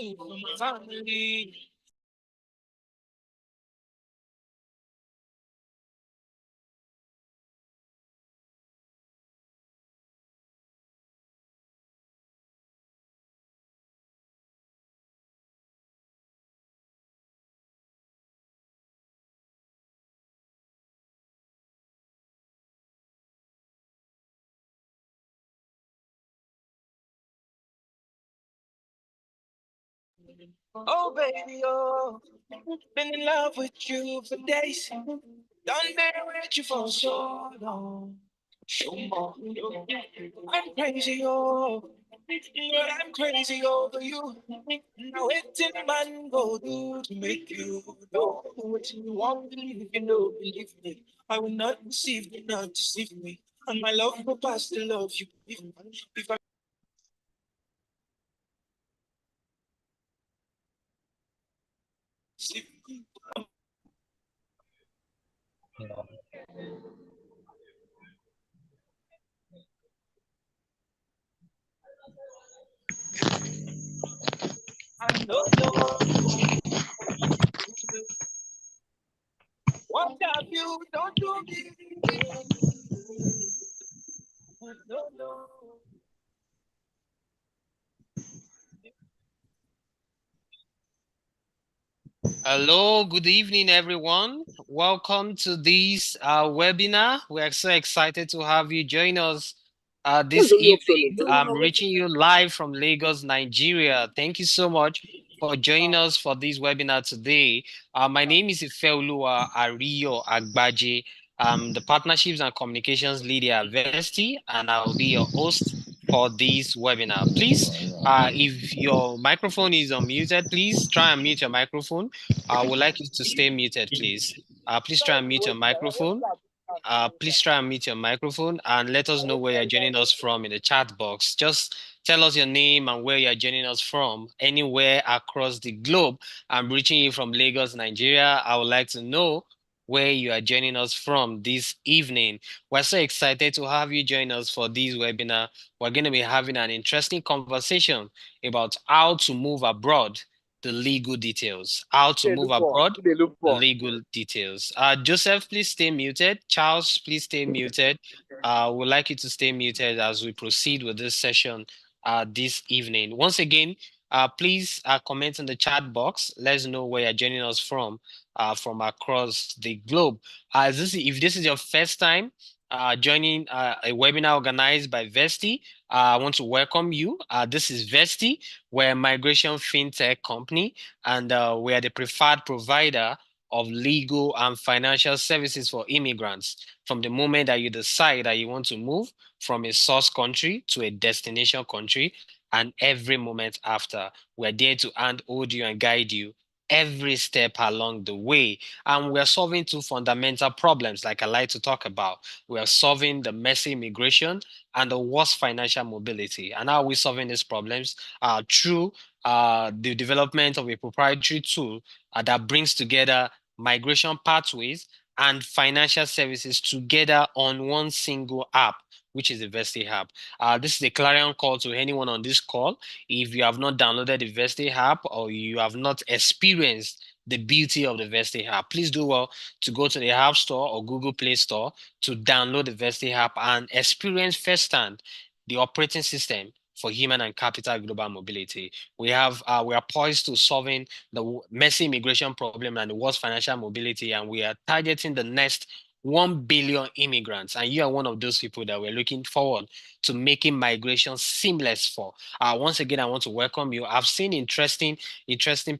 you for my family. Oh, baby, oh, been in love with you for days. Done been with you for so long. So long. I'm crazy, oh, but I'm crazy over you. Now it's in man go do to make you know what you want, believe you know, believe me. I will not deceive you, not deceive me. And my love will pass the love you give me. If I deceive you. I don't know what have you done to me. No, no. Hello, good evening, everyone. Welcome to this webinar. We are so excited to have you join us this evening. I'm reaching you live from Lagos, Nigeria. Thank you so much for joining us for this webinar today. My name is Ifeoluwa Ariyo Agbaje. I'm the Partnerships and Communications Leader at Vesti, and I'll be your host for this webinar. Please, if your microphone is unmuted, please try and mute your microphone. I would like you to stay muted, please. Please try and mute your microphone. Please try and mute your microphone and let us know where you're joining us from in the chat box. Just tell us your name and where you're joining us from, anywhere across the globe. I'm reaching you from Lagos, Nigeria. I would like to know where you are joining us from this evening. We're so excited to have you join us for this webinar. We're going to be having an interesting conversation about how to move abroad, the legal details. How to move abroad, the legal details. Joseph, please stay muted. Charles, please stay muted. We'd like you to stay muted as we proceed with this session this evening. Once again, please comment in the chat box. Let's know where you're joining us from across the globe. If this is your first time joining a webinar organized by Vesti, I want to welcome you. This is Vesti. We're a migration fintech company, and we are the preferred provider of legal and financial services for immigrants from the moment that you decide that you want to move from a source country to a destination country and every moment after. We're there to handhold you and guide you every step along the way. And we're solving two fundamental problems, like I like to talk about. We are solving the messy immigration and the worst financial mobility. And how are we solving these problems? Through the development of a proprietary tool that brings together migration pathways and financial services together on one single app, which is the Vesti app. This is a clarion call to anyone on this call. If you have not downloaded the Vesti app or you have not experienced the beauty of the Vesti app, please do well to go to the App Store or Google Play Store to download the Vesti app and experience firsthand the operating system for human and capital global mobility. We are poised to solving the messy immigration problem and the worst financial mobility, and we are targeting the next 1 billion immigrants. And you are one of those people that we're looking forward to making migration seamless for. Once again, I want to welcome you. I've seen interesting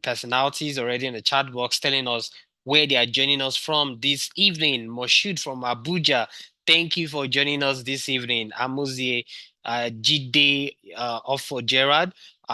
personalities already in the chat box telling us where they are joining us from this evening. Moshood from Abuja, thank you for joining us this evening. Amuzie Jide for Gerard,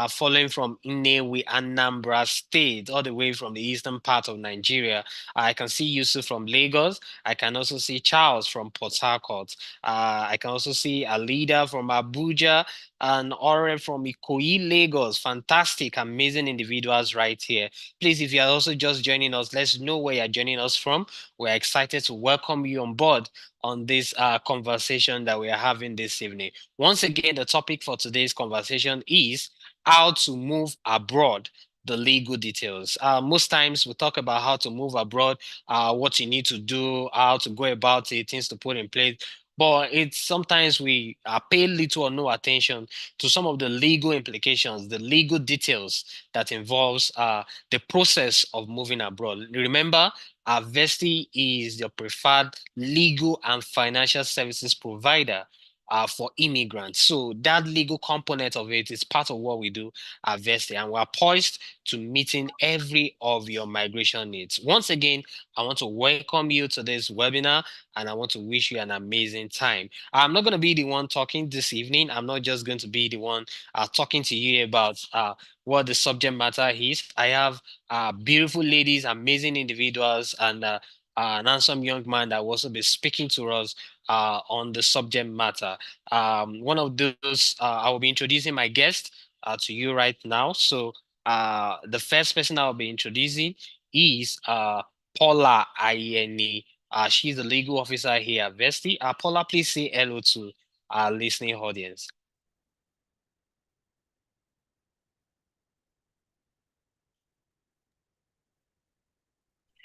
following from Inewi, Anambra State, all the way from the eastern part of Nigeria. I can see Yusuf from Lagos. I can also see Charles from Port Harcourt. I can also see Alida from Abuja and Ore from Ikoyi, Lagos. Fantastic, amazing individuals right here. Please, if you are also just joining us, let's know where you're joining us from. We're excited to welcome you on board on this conversation that we are having this evening. Once again, the topic for today's conversation is how to move abroad, the legal details. Most times we talk about how to move abroad, what you need to do, how to go about it, things to put in place. But it's sometimes we pay little or no attention to some of the legal implications, the legal details that involves the process of moving abroad. Remember, Vesti is your preferred legal and financial services provider for immigrants. So that legal component of it is part of what we do at Vesti, and we're poised to meeting every of your migration needs. Once again, I want to welcome you to this webinar, and I want to wish you an amazing time. I'm not going to be the one talking this evening. I'm not just going to be the one talking to you about what the subject matter is. I have beautiful ladies, amazing individuals, and an handsome young man that will also be speaking to us on the subject matter. One of those, I will be introducing my guest to you right now. So the first person I'll be introducing is Paula Ayeni. She's the legal officer here at Vesti. Paula, please say hello to our listening audience.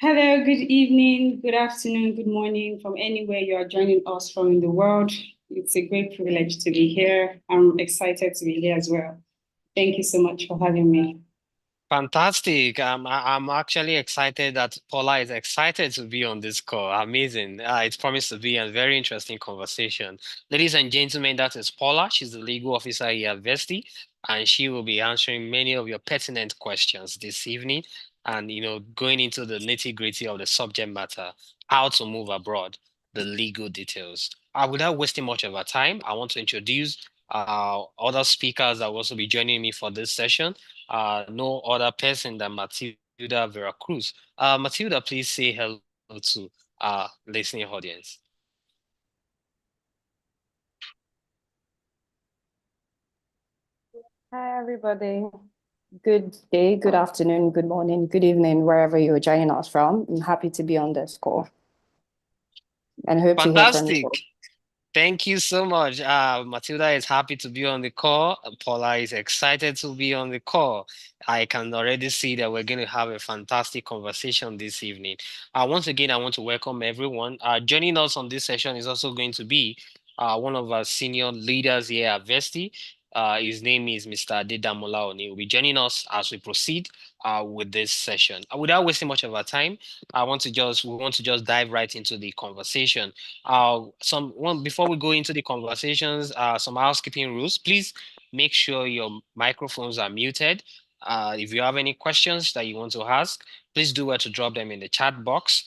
Hello, good evening, good afternoon, good morning from anywhere you are joining us from in the world. It's a great privilege to be here. I'm excited to be here as well. Thank you so much for having me. Fantastic. I'm actually excited that Paula is excited to be on this call. Amazing. It's promised to be a very interesting conversation. Ladies and gentlemen, that is Paula. She's the legal officer here at Vesti, and she will be answering many of your pertinent questions this evening and, going into the nitty-gritty of the subject matter, how to move abroad, the legal details. Without wasting much of our time, I want to introduce other speakers that will also be joining me for this session. No other person than Matilda Veracruz. Matilda, please say hello to listening audience. Hi, everybody. Good day, good afternoon, good morning, good evening, wherever you're joining us from. I'm happy to be on this call and hope to hear from you. Fantastic. Thank you so much. Matilda is happy to be on the call. Paula is excited to be on the call. I can already see that we're going to have a fantastic conversation this evening. Once again, I want to welcome everyone. Joining us on this session is also going to be one of our senior leaders here at Vesti. His name is Mr. Adedamola Oni. He will be joining us as we proceed with this session. Without wasting much of our time, we want to just dive right into the conversation. Before we go into the conversations, some housekeeping rules. Please make sure your microphones are muted. If you have any questions that you want to ask, please do well to drop them in the chat box.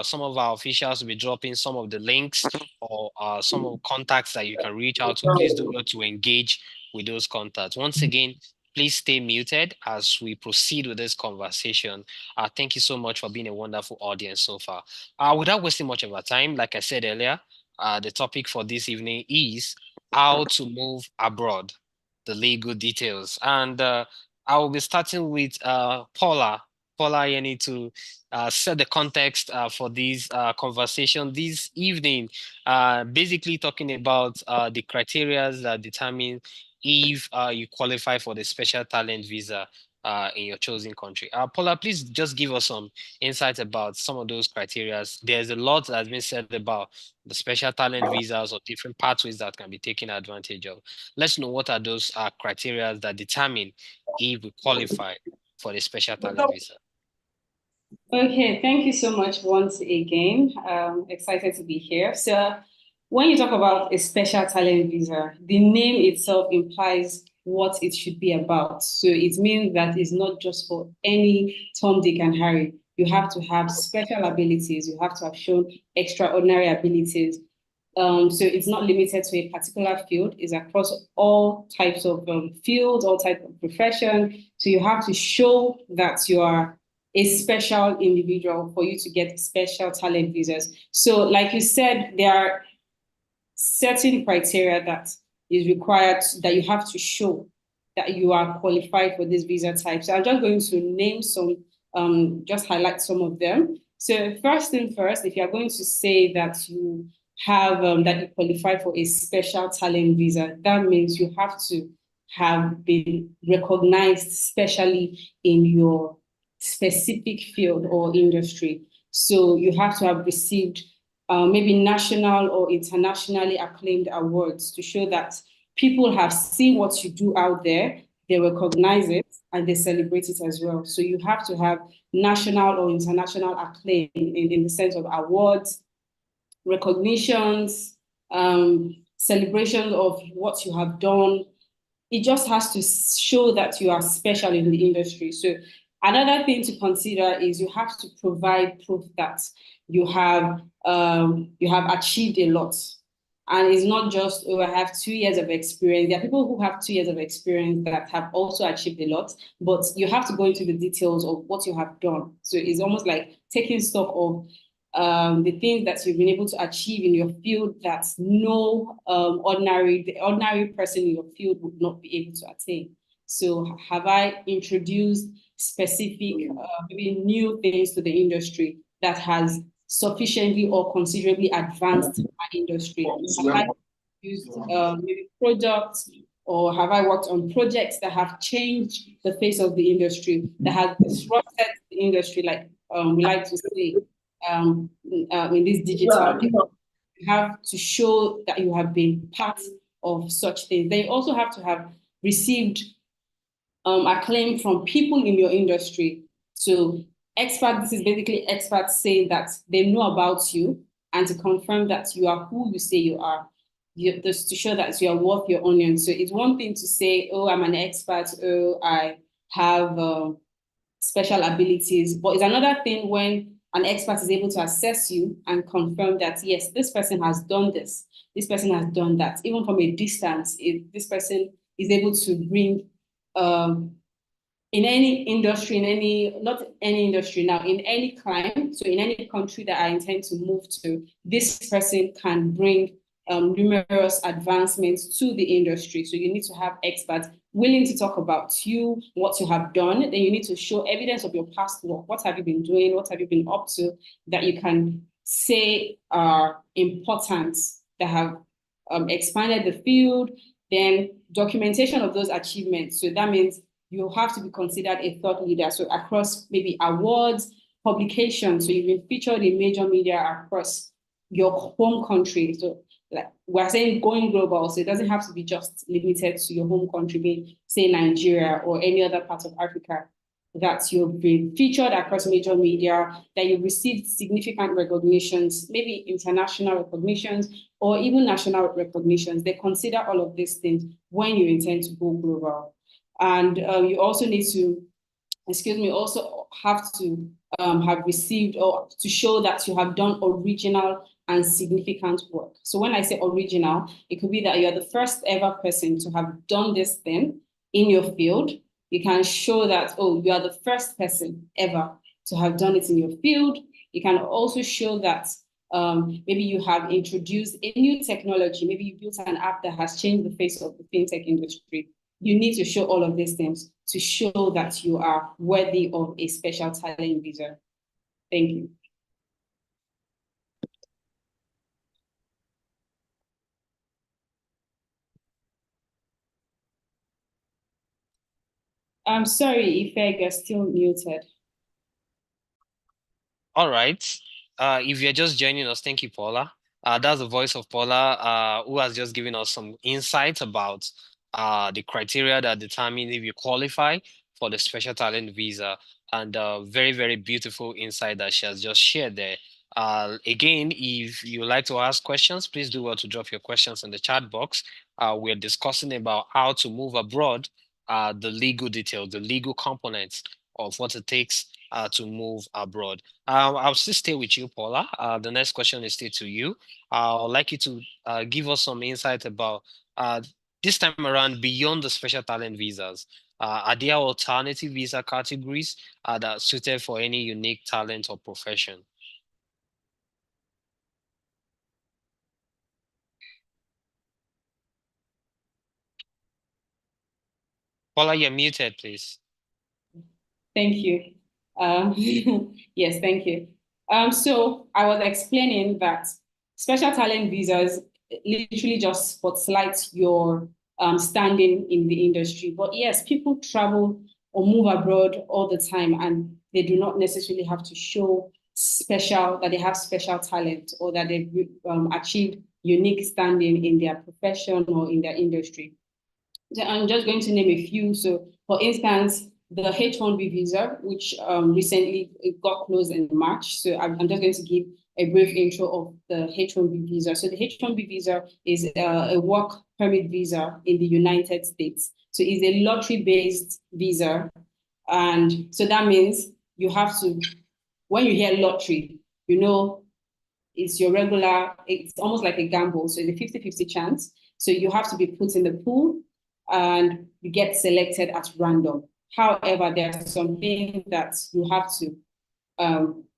Some of our officials will be dropping some of the links or some of contacts that you can reach out to. Please do well to engage with those contacts. Once again, please stay muted as we proceed with this conversation. Thank you so much for being a wonderful audience so far. Without wasting much of our time, like I said earlier, the topic for this evening is how to move abroad, the legal details. And I will be starting with Paula. Paula, you need to set the context for this conversation this evening. Basically, talking about the criteria that determine if you qualify for the special talent visa in your chosen country. Paula, please just give us some insights about some of those criteria. There's a lot that has been said about the special talent visas or different pathways that can be taken advantage of. Let's know what are those criteria that determine if we qualify for the special talent visa. Okay, thank you so much once again. Excited to be here. So, when you talk about a special talent visa, the name itself implies what it should be about. So, it means that it's not just for any Tom, Dick, and Harry. You have to have special abilities, you have to have shown extraordinary abilities. So it's not limited to a particular field, it's across all types of fields, all types of profession. So you have to show that you are a special individual for you to get special talent visas. So, like you said, there are certain criteria that is required that you have to show that you are qualified for this visa type. So I'm just going to name some, just highlight some of them. So first thing first, if you're going to say that you have that you qualify for a special talent visa, that means you have to have been recognized, especially in your specific field or industry. So you have to have received maybe national or internationally acclaimed awards to show that people have seen what you do out there, they recognize it, and they celebrate it as well. So you have to have national or international acclaim in the sense of awards, recognitions, celebration of what you have done. It just has to show that you are special in the industry. So another thing to consider is you have to provide proof that you have achieved a lot. And it's not just, oh, I have 2 years of experience. There are people who have 2 years of experience that have also achieved a lot, but you have to go into the details of what you have done. So it's almost like taking stock of the things that you've been able to achieve in your field that no the ordinary person in your field would not be able to attain. So have I introduced specific, maybe new things to the industry that has sufficiently or considerably advanced my industry? Have I used maybe products, or have I worked on projects that have changed the face of the industry, that have disrupted the industry, like we like to say, in this digital, you have to show that you have been part of such things. They also have to have received acclaim from people in your industry. So experts, this is basically experts saying that they know about you and to confirm that you are who you say you are. Just to show that you are worth your onion. So it's one thing to say, oh, I'm an expert, oh, I have special abilities, but it's another thing when an expert is able to assess you and confirm that, yes, this person has done this person has done that. Even from a distance, if this person is able to bring in any industry, not any industry now, in any client, so in any country that I intend to move to, this person can bring numerous advancements to the industry. So you need to have experts willing to talk about you, what you have done. Then you need to show evidence of your past work. What have you been doing? What have you been up to that you can say are important, that have expanded the field? Then documentation of those achievements. So that means you have to be considered a thought leader. So across maybe awards, publications. So you've been featured in major media across your home country. So like we're saying going global, so it doesn't have to be just limited to your home country, being say Nigeria or any other part of Africa, that you've been featured across major media, that you've received significant recognitions, maybe international recognitions or even national recognitions. They consider all of these things when you intend to go global. And you also need to, also have to have received or to show that you have done original and significant work. So when I say original, it could be that you're the first ever person to have done this thing in your field. You can show that, oh, you are the first person ever to have done it in your field. You can also show that maybe you have introduced a new technology. Maybe you built an app that has changed the face of the fintech industry. You need to show all of these things to show that you are worthy of a special talent visa. Thank you. I'm sorry, Ife, you're still muted. All right. If you're just joining us, thank you, Paula. That's the voice of Paula, who has just given us some insight about the criteria that determine if you qualify for the special talent visa, and very, very beautiful insight that she has just shared there. Again, if you like to ask questions, please do well to drop your questions in the chat box. We're discussing about how to move abroad, the legal details, the legal components of what it takes to move abroad. I'll still stay with you, Paula. The next question is still to you. I'd like you to give us some insight about this time around beyond the special talent visas. Are there alternative visa categories that are suited for any unique talent or profession? Paula, you're muted, please. Thank you. Yes, thank you. So I was explaining that special talent visas literally just spotlight your standing in the industry. But yes, people travel or move abroad all the time, and they do not necessarily have to show that they have special talent or that they've achieved unique standing in their profession or in their industry. So I'm just going to name a few. So for instance, the H-1B visa, which recently got closed in March. So I'm just going to give a brief intro of the H-1B visa. So the H-1B visa is a work permit visa in the United States. So it's a lottery-based visa. And so that means you have to, when you hear lottery, you know, it's your regular, it's almost like a gamble. So it's a 50-50 chance. So you have to be put in the pool and you get selected at random. However, there are some things that you have to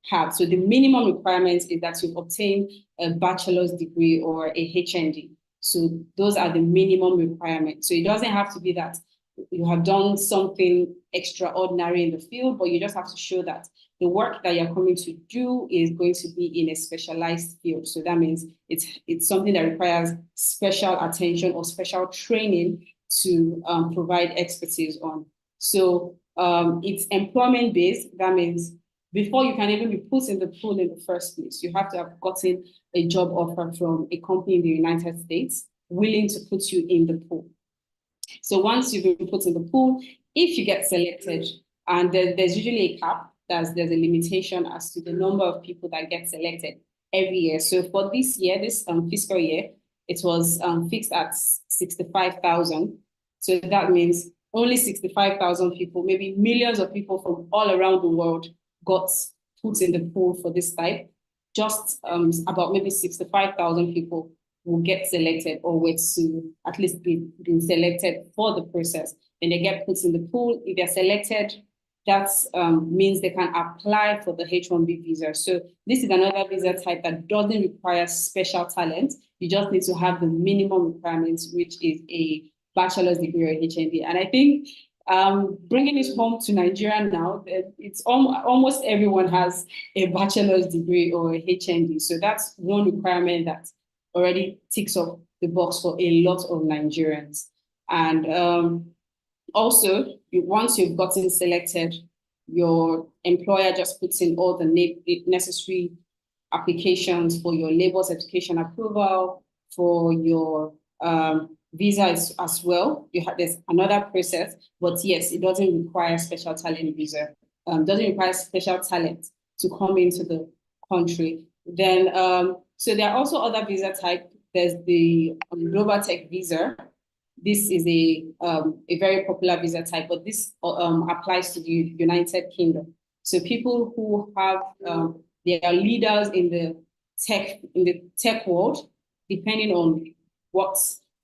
have. So the minimum requirement is that you obtain a bachelor's degree or a HND. So those are the minimum requirements. So it doesn't have to be that you have done something extraordinary in the field, but you just have to show that the work that you're coming to do is going to be in a specialized field. So that means it's something that requires special attention or special training to provide expertise on. So it's employment-based. That means before you can even be put in the pool in the first place, you have to have gotten a job offer from a company in the United States willing to put you in the pool. So once you've been put in the pool, if you get selected, and there's usually a cap, there's a limitation as to the number of people that get selected every year. So for this year, this fiscal year, it was fixed at 65,000. So that means only 65,000 people, maybe millions of people from all around the world got put in the pool for this type. Just about maybe 65,000 people will get selected or were to at least been selected for the process. And they get put in the pool. If they're selected, that means they can apply for the H-1B visa. So this is another visa type that doesn't require special talent. You just need to have the minimum requirements, which is a bachelor's degree or HND. And I think bringing it home to Nigeria now, it's almost everyone has a bachelor's degree or a HND. So that's one requirement that already ticks off the box for a lot of Nigerians. And also, once you've gotten selected, your employer just puts in all the necessary applications for your labor certification approval, for your visa as well. There's another process, but yes, it doesn't require special talent visa. Doesn't require special talent to come into the country. Then, so there are also other visa types. There's the Global Tech visa. This is a very popular visa type, but this applies to the United Kingdom. So people who have they are leaders in the tech world, depending on what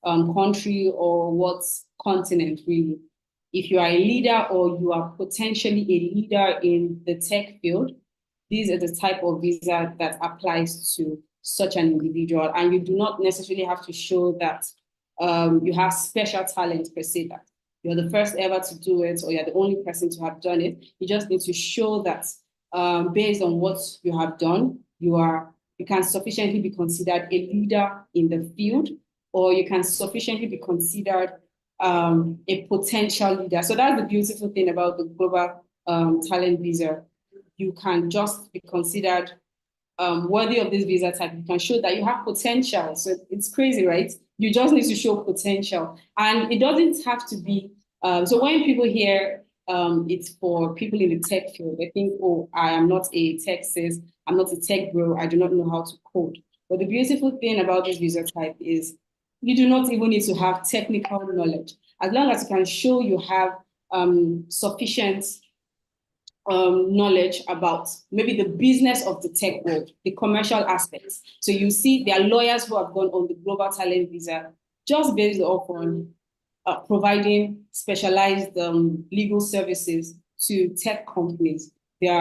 country or what continent really. If you are a leader or you are potentially a leader in the tech field, these are the type of visa that applies to such an individual, and you do not necessarily have to show that you have special talent per se, that you're the first ever to do it or you're the only person to have done it. You just need to show that based on what you have done, you can sufficiently be considered a leader in the field, or you can sufficiently be considered a potential leader. So that's the beautiful thing about the global talent visa. You can just be considered worthy of this visa type. You can show that you have potential. So it's crazy, right? You just need to show potential. And it doesn't have to be, so when people hear it's for people in the tech field, they think, oh, I am not a tech sis, I'm not a tech bro, I do not know how to code. But the beautiful thing about this visa type is you do not even need to have technical knowledge. As long as you can show you have sufficient knowledge about maybe the business of the tech world, the commercial aspects. So you see there are lawyers who have gone on the global talent visa just based off on providing specialized legal services to tech companies. There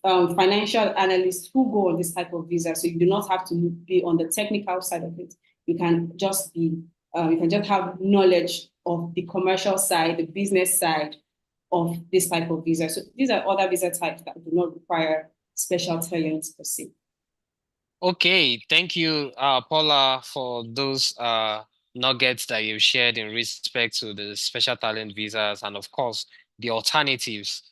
are financial analysts who go on this type of visa. So you do not have to be on the technical side of it. You can just have knowledge of the commercial side, the business side of this type of visa. So these are other visa types that do not require special talents per se. Okay, thank you, Paula, for those nuggets that you've shared in respect to the special talent visas, and of course, the alternatives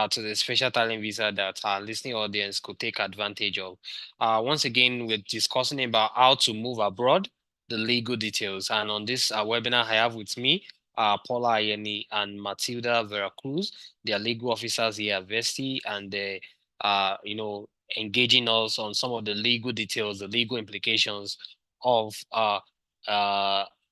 to the special talent visa that our listening audience could take advantage of. Once again, we're discussing about how to move abroad, the legal details. And on this webinar, I have with me Paula Ayeni and Matilda Veracruz. They are legal officers here at Vesti, and they engaging us on some of the legal details, the legal implications of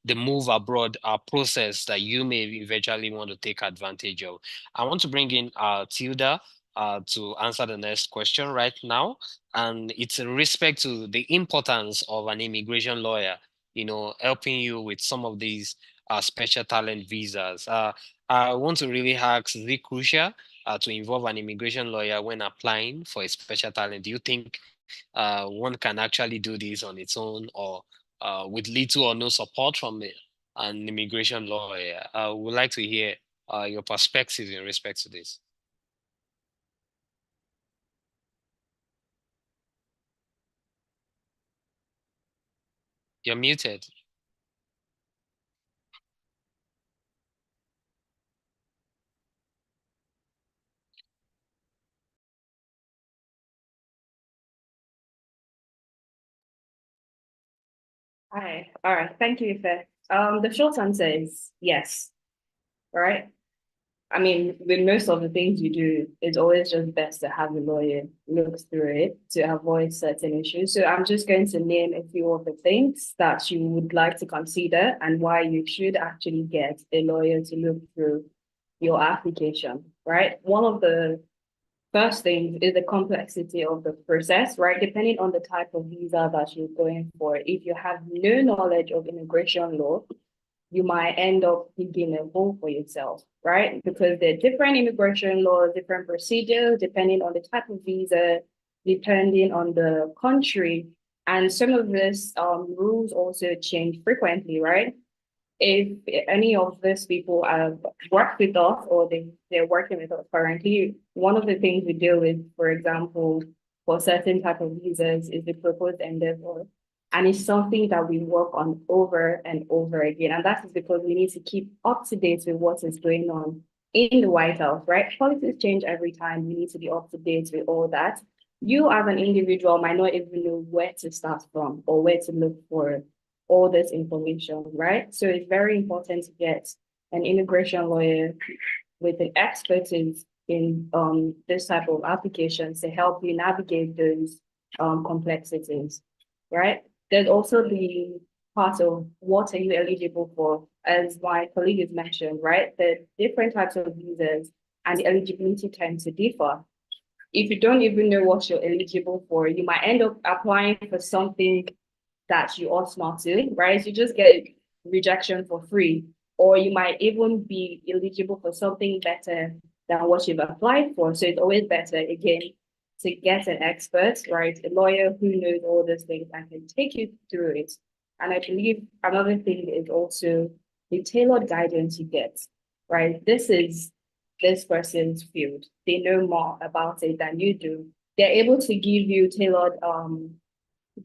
the move abroad process that you may eventually want to take advantage of. I want to bring in Tilda to answer the next question right now. And it's in respect to the importance of an immigration lawyer, helping you with some of these special talent visas. I want to really ask, is it crucial to involve an immigration lawyer when applying for a special talent? Do you think one can actually do this on its own, or with little or no support from an immigration lawyer? I would like to hear your perspective in respect to this. You're muted. Hi. All right. Thank you, Ife. The short answer is yes. Right? I mean, with most of the things you do, it's always just best to have a lawyer look through it to avoid certain issues. So I'm just going to name a few of the things that you would like to consider and why you should actually get a lawyer to look through your application, right? One of the first thing is the complexity of the process, right? Depending on the type of visa that you're going for, if you have no knowledge of immigration law, you might end up digging a hole for yourself, right? Because there are different immigration laws, different procedures, depending on the type of visa, depending on the country. And some of these rules also change frequently, right? If any of these people have worked with us or they're working with us currently, one of the things we deal with, for example, for certain type of visas is the proposed endeavor. And it's something that we work on over and over again. And that is because we need to keep up to date with what is going on in the White House, right? Policies change every time. We need to be up to date with all that. You as an individual might not even know where to start from or where to look for all this information, right? So it's very important to get an immigration lawyer with the expertise in this type of applications to help you navigate those complexities, right? There's also the part of what are you eligible for, as my colleague has mentioned, right? The different types of visas and the eligibility tend to differ. If you don't even know what you're eligible for, you might end up applying for something that you ought not to, right? You just get rejection for free, or you might even be eligible for something better than what you've applied for. So it's always better, again, to get an expert, right? A lawyer who knows all those things and can take you through it. And I believe another thing is also the tailored guidance you get, right? This is this person's field. They know more about it than you do. They're able to give you tailored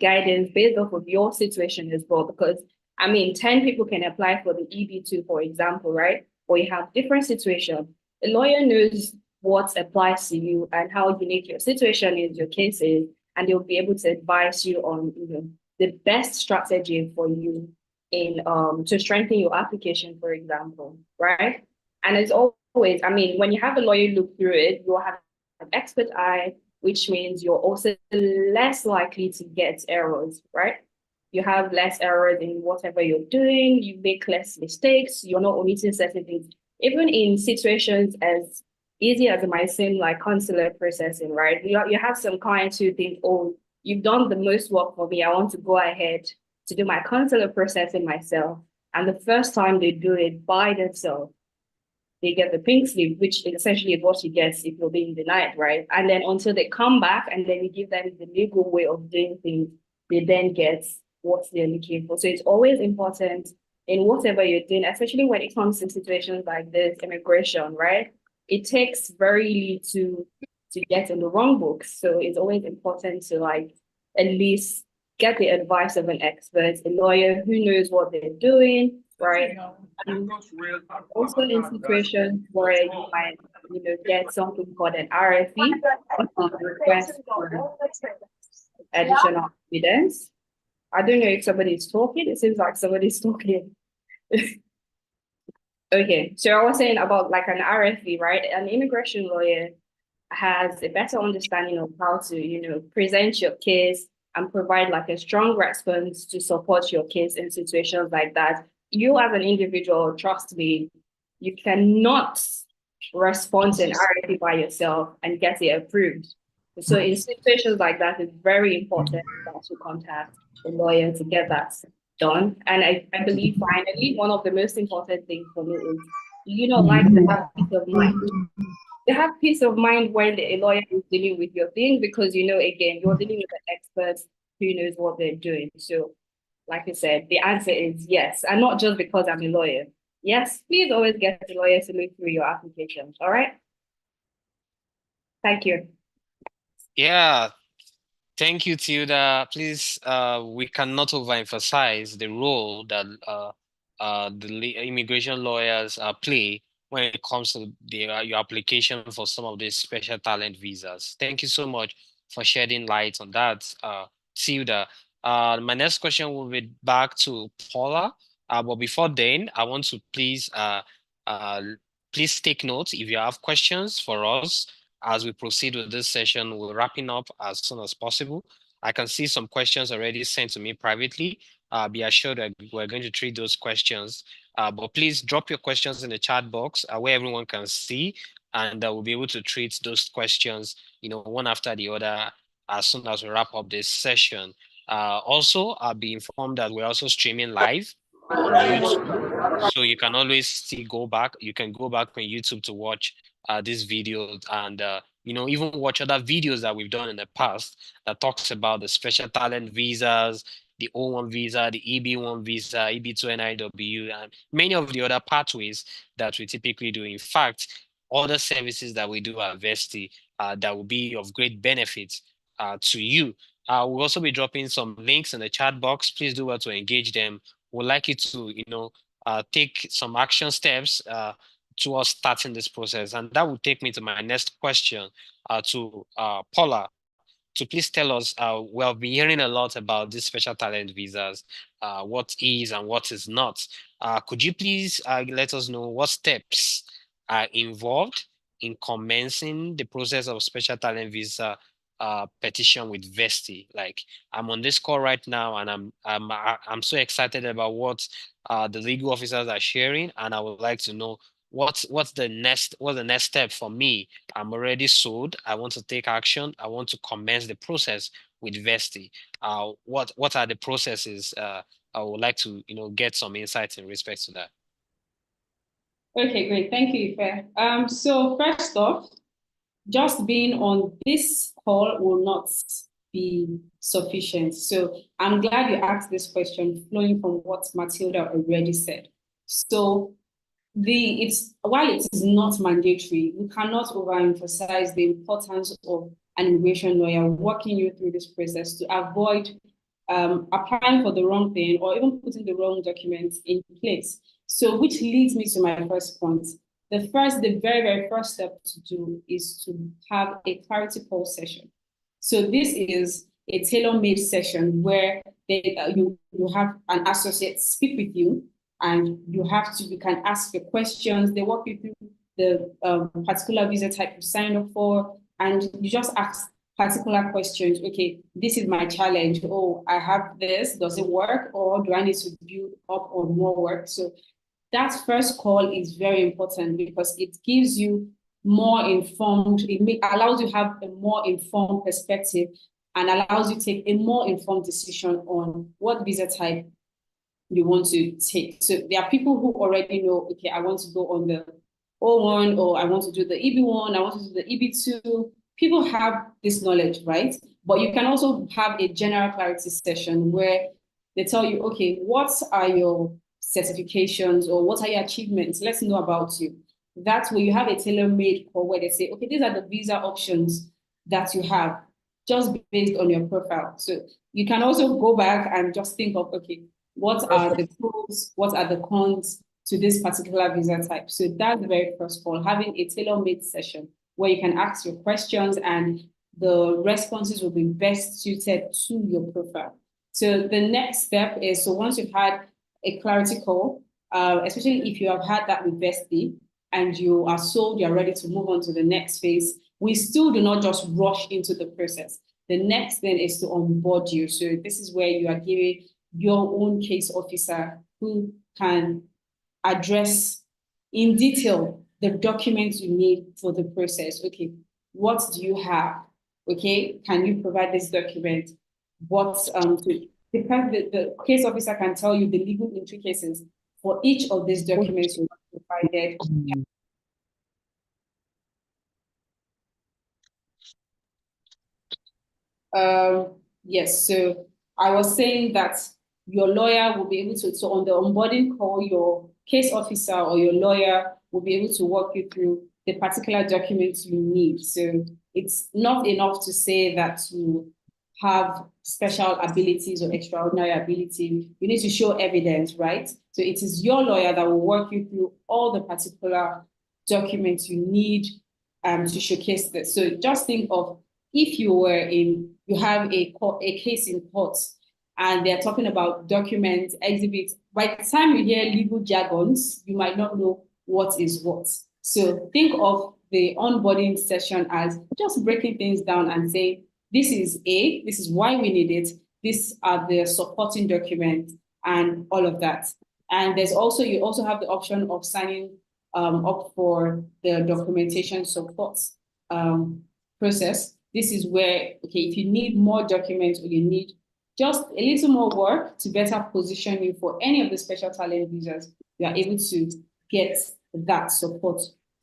guidance based off of your situation as well. Because I mean, 10 people can apply for the EB2, for example, right? Or you have different situations. A lawyer knows what applies to you and how unique your situation is, your case is, and they'll be able to advise you on the best strategy for you in to strengthen your application, for example, right? And it's always, I mean, when you have a lawyer look through it, you'll have an expert eye, which means you're also less likely to get errors, right? You have less errors in whatever you're doing, you make less mistakes, you're not omitting certain things. Even in situations as easy as it might seem, like consular processing, right? You have some clients who think, oh, you've done the most work for me, I want to go ahead to do my consular processing myself. And the first time they do it by themselves, they get the pink slip, which essentially is what you get if you're being denied, right? And then until they come back and then you give them the legal way of doing things, they then get what they're looking for. So it's always important in whatever you're doing, especially when it comes to situations like this, immigration, right? It takes very little to get in the wrong books. So it's always important to like at least get the advice of an expert, a lawyer who knows what they're doing, right? And also in situations where you might, get something called an RFE, which is a request for additional evidence. I don't know if somebody's talking. It seems like somebody's talking. Okay, so I was saying about like an RFE, right? An immigration lawyer has a better understanding of how to, present your case and provide like a strong response to support your case in situations like that. You as an individual, trust me, you cannot respond to an RFP by yourself and get it approved. So in situations like that, it's very important to contact a lawyer to get that done. And I believe finally, one of the most important things for me is, like to have peace of mind. You have peace of mind when a lawyer is dealing with your thing because again, you're dealing with an expert who knows what they're doing. So, like I said, the answer is yes, and not just because I'm a lawyer. Yes, please always get a lawyer to look through your applications. All right. Thank you. Yeah, thank you, Tilda. Please, we cannot overemphasize the role that the immigration lawyers play when it comes to your application for some of these special talent visas. Thank you so much for shedding light on that, Tilda. My next question will be back to Paula. But before then, I want to uh, please take note if you have questions for us as we proceed with this session. We're wrapping up as soon as possible. I can see some questions already sent to me privately. Be assured that we're going to treat those questions. But please drop your questions in the chat box where everyone can see, and we'll be able to treat those questions, one after the other as soon as we wrap up this session. Also, I'll be informed that we're also streaming live on YouTube. So you can always still go back. You can go back on YouTube to watch this video and even watch other videos that we've done in the past that talks about the special talent visas, the O1 visa, the EB1 visa, EB2 NIW, and many of the other pathways that we typically do. In fact, other services that we do at Vesti that will be of great benefit to you. We'll also be dropping some links in the chat box. Please do well to engage them. We'd like you to, take some action steps towards starting this process. And that will take me to my next question to Paula. So please tell us, we have been hearing a lot about these special talent visas, what is and what is not. Could you please let us know what steps are involved in commencing the process of special talent visa petition with Vesti? Like, I'm on this call right now, and I'm so excited about what the legal officers are sharing, and I would like to know what's the next step for me. I'm already sold. I want to take action. I want to commence the process with Vesti. What are the processes? I would like to get some insights in respect to that. Okay, great. Thank you, Ife. So first off, just being on this call will not be sufficient. So I'm glad you asked this question, flowing from what Matilda already said. So while it is not mandatory, we cannot overemphasize the importance of an immigration lawyer walking you through this process to avoid applying for the wrong thing or even putting the wrong documents in place. So which leads me to my first point. The very, very first step to do is to have a clarity call session. So this is a tailor-made session where you have an associate speak with you, and you can ask your questions. They walk you through the particular visa type you sign up for, and you just ask particular questions. Okay, this is my challenge. Oh, I have this. Does it work, or do I need to build up on more work? So that first call is very important because it gives you more informed. Allows you to have a more informed perspective and allows you to take a more informed decision on what visa type you want to take. So there are people who already know, okay, I want to go on the O1, or I want to do the EB1, I want to do the EB2. People have this knowledge, right? But you can also have a general clarity session where they tell you, okay, what are your certifications or what are your achievements? Let's know about you. That's where you have a tailor-made call where they say, okay, these are the visa options that you have. just based on your profile. So you can also go back and just think of, okay, what are the pros, what are the cons to this particular visa type? So that's the very first of all, having a tailor-made session where you can ask your questions and the responses will be best suited to your profile. So the next step is, so once you've had a clarity call, especially if you have had that with Bestie and you are sold, you're ready to move on to the next phase, we still do not just rush into the process. The next thing is to onboard you. So this is where you are giving your own case officer who can address in detail the documents you need for the process. Okay, what do you have? Okay, can you provide this document? What the case officer can tell you the legal intricacies for each of these documents you provided. Yes, so I was saying that your lawyer will be able to, so on the onboarding call, your case officer or your lawyer will be able to walk you through the particular documents you need. So it's not enough to say that you have special abilities or extraordinary ability. You need to show evidence, right? So it is your lawyer that will work you through all the particular documents you need to showcase this. So just think of if you have a case in court and they're talking about documents, exhibits, by the time you hear legal jargons, you might not know what is what. So think of the onboarding session as just breaking things down and saying, this is this is why we need it, these are the supporting documents and all of that. And you also have the option of signing up for the documentation support process. This is where, okay, if you need more documents or you need just a little more work to better position you for any of the special talent visas, you are able to get that support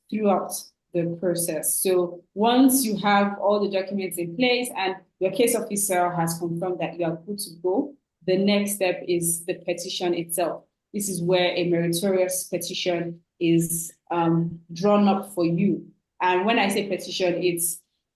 throughout the process. So once you have all the documents in place and your case officer has confirmed that you are good to go, the next step is the petition itself. This is where a meritorious petition is drawn up for you. And when I say petition,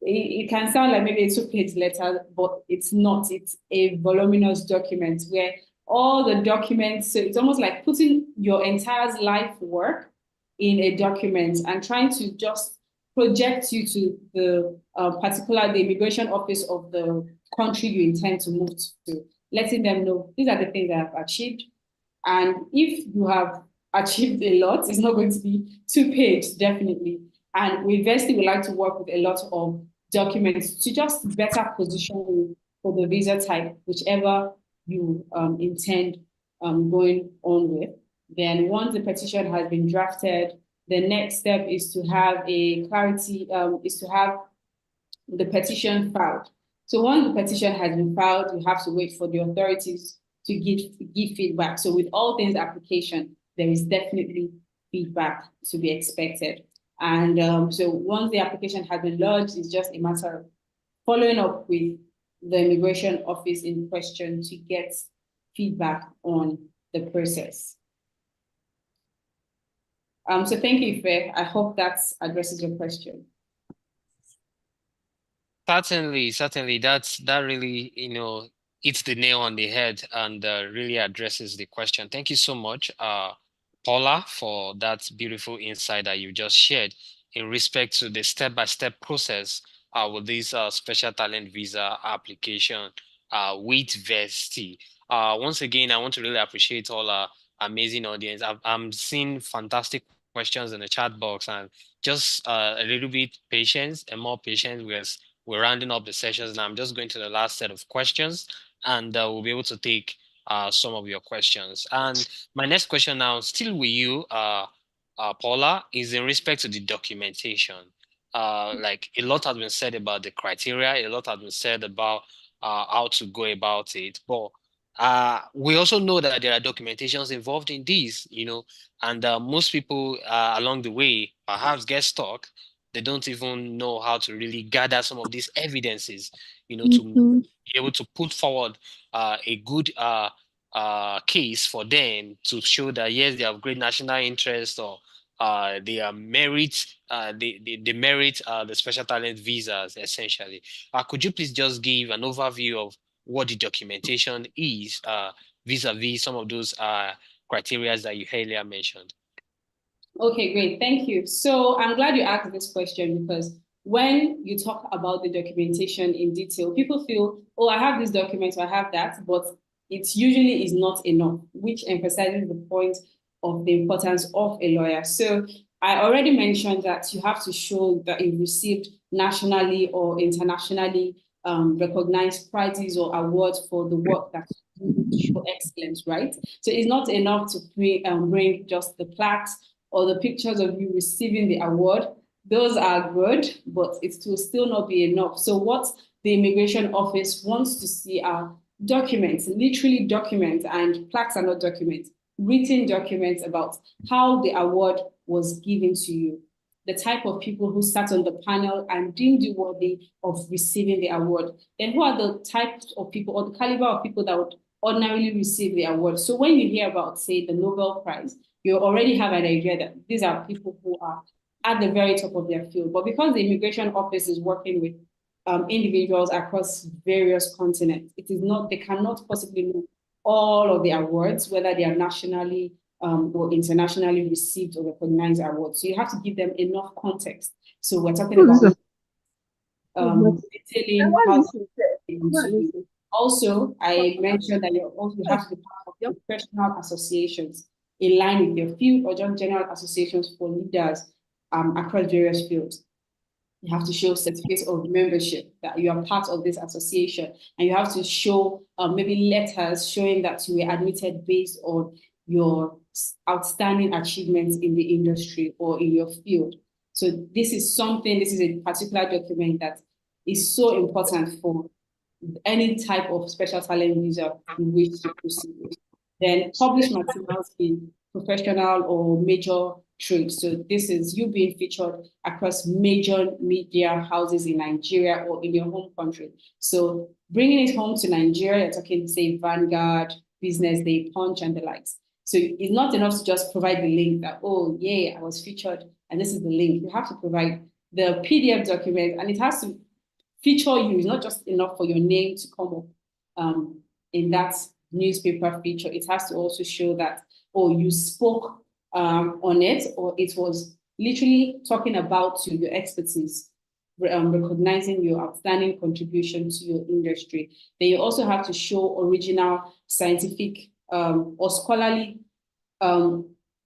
it can sound like maybe a two-page letter, but it's not. It's a voluminous document where all the documents, so it's almost like putting your entire life work in a document and trying to just project you to the the immigration office of the country you intend to move to, letting them know these are the things that I've achieved. And if you have achieved a lot, it's not going to be two-page, definitely. And we Vesti would like to work with a lot of documents to just better position you for the visa type, whichever you intend going on with. Then once the petition has been drafted, the next step is to have is to have the petition filed. So once the petition has been filed, you have to wait for the authorities to give feedback. So with all things application, there is definitely feedback to be expected. And so once the application has been lodged, it's just a matter of following up with the immigration office in question to get feedback on the process. So thank you, Ife. I hope that addresses your question. Certainly, that really, hits the nail on the head and really addresses the question. Thank you so much, Paula, for that beautiful insight that you just shared in respect to the step-by-step process with this special talent visa application with Vesti. Once again, I want to really appreciate all our amazing audience. I'm seeing fantastic questions in the chat box, and just a little bit patience and more patience because we're rounding up the sessions now. I'm just going to the last set of questions, and we'll be able to take some of your questions. And my next question now, still with you, Paula, is in respect to the documentation. Like a lot has been said about the criteria, a lot has been said about how to go about it, but we also know that there are documentations involved in these, and most people along the way perhaps get stuck. They don't even know how to really gather some of these evidences, to be able to put forward a good case for them to show that yes, they have great national interest, or they merit they merit the special talent visas essentially. Could you please just give an overview of what the documentation is vis-a-vis some of those criteria that you earlier mentioned? Okay, great. Thank you. So I'm glad you asked this question because when you talk about the documentation in detail, people feel, oh, I have this document, so I have that, but it usually is not enough, which emphasizes the point of the importance of a lawyer. So I already mentioned that you have to show that you've received nationally or internationally recognized prizes or awards for the work that you do to show excellence, right? So it's not enough to bring just the plaques or the pictures of you receiving the award. Those are good, but it will still not be enough. So what the immigration office wants to see are documents, literally documents, and plaques are not documents, written documents about how the award was given to you, the type of people who sat on the panel and deemed you worthy of receiving the award. Then who are the types of people or the caliber of people that would ordinarily receive the award? So when you hear about, say, the Nobel Prize, you already have an idea that these are people who are at the very top of their field. But because the immigration office is working with individuals across various continents, it is not, they cannot possibly know all of the awards, whether they are nationally or internationally received or recognized awards. So you have to give them enough context. So we're talking about detailing how into. Also, I mentioned that you have to be part of professional associations in line with your field or just general associations for leaders across various fields. You have to show certificates of membership that you are part of this association, and you have to show maybe letters showing that you were admitted based on your outstanding achievements in the industry or in your field. So this is a particular document that is so important for any type of special talent visa you wish to proceed with. Then publish materials in professional or major trades. So this is you being featured across major media houses in Nigeria or in your home country. So bringing it home to Nigeria, you're talking, say, Vanguard, Business Day, Punch, and the likes. So it's not enough to just provide the link that, oh, yeah, I was featured, and this is the link. You have to provide the PDF document, and it has to feature you. It's not just enough for your name to come up in that newspaper feature. It has to also show that, oh, you spoke on it, or it was literally talking about your expertise, recognizing your outstanding contribution to your industry. Then you also have to show original scientific or scholarly